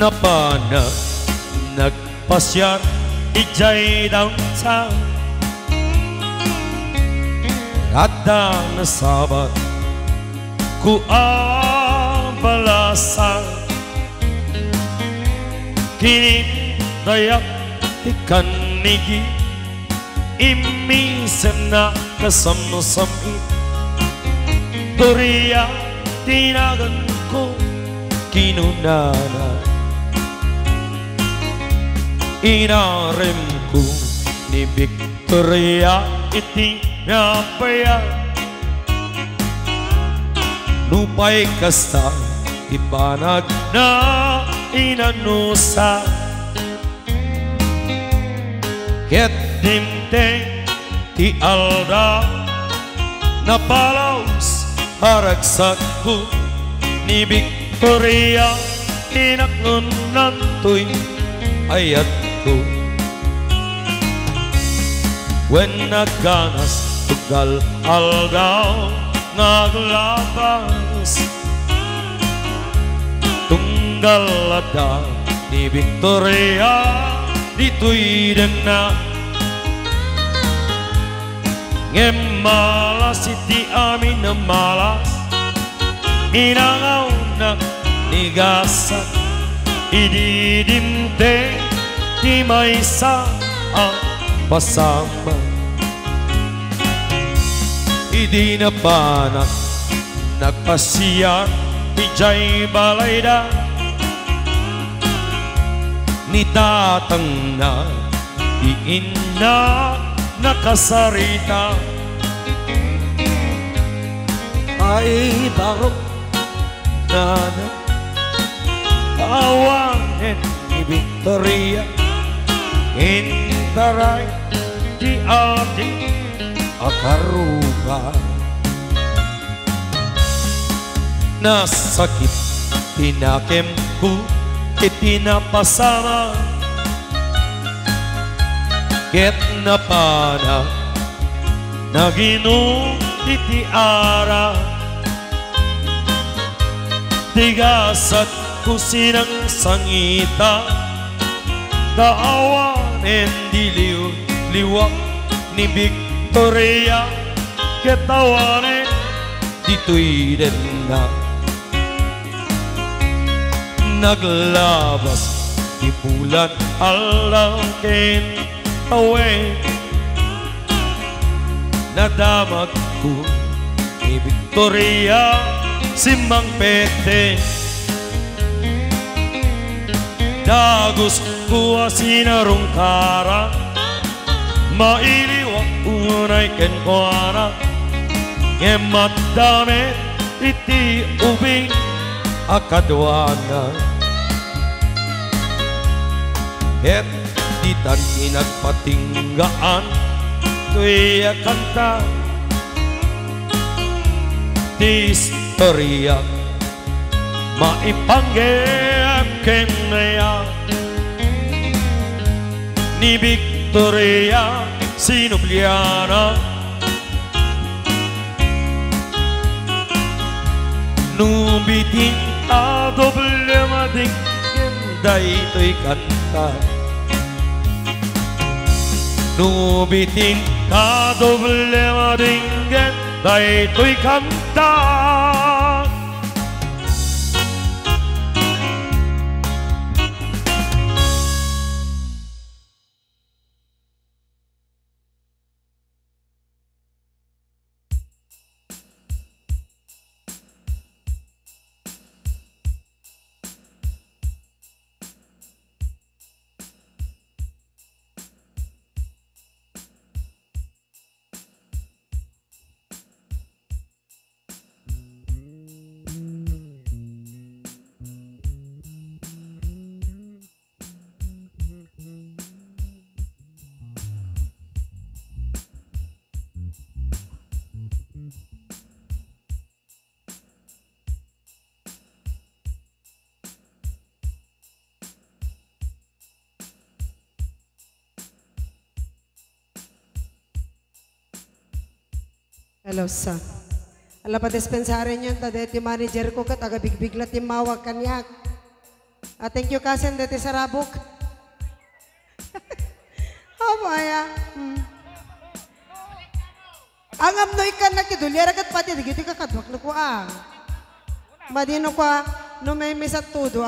napana nagpasyar ijay downtown kada nasabat ku ang balasan kini dayak tikan nigi imisen na kasam-sami Victoria tinagan ko kinunana inarem ko ni Victoria iti napaya nupay kasta ibanag na inanusa ket dimte ti alda napalaos haragsak ko ni Victoria tinaknon nantoy ayat ko when nagganas tugal aldaw naglabas tunggal ada ni Victoria dito'y na ngemalas iti amin na malas inangaw na nigasan ididimte di may sa ang pasama idi na panak nagpasiyar ijay balayda ni tatang na diin na nakasarita ay barok na tawanin ni Victoria in the right di ati akaruga nasakit tinakem ko itinapasama ket napana naginom iti ara tigasat kusinang sangita daawanen diliw liwak ni Victoria ketawanen dito'y na naglabas di bulan alaw ken away nadamag ko ni Victoria simbang pete dagos ko asinarong kara mailiwak unay ken kuara ngemat damit iti ubing akadwana et ditan inagpatinggaan tuya kanta di istorya maipanggap kenaya ni Victoria Sinubliana nubitin a doble madigin daytoy kanta nubitin ka doble madigin daytoy kanta Hello, sa. Ala pa dispensary niyan, tadi ti manager ko kat aga bigbigla ti mawag kanyak. Thank you kasen dati sa Rabok. Amaya. Ang amnoy ka na kidulyar agad pati, digiti ka kadwak na ko ang. Madino ko, no may misat todo.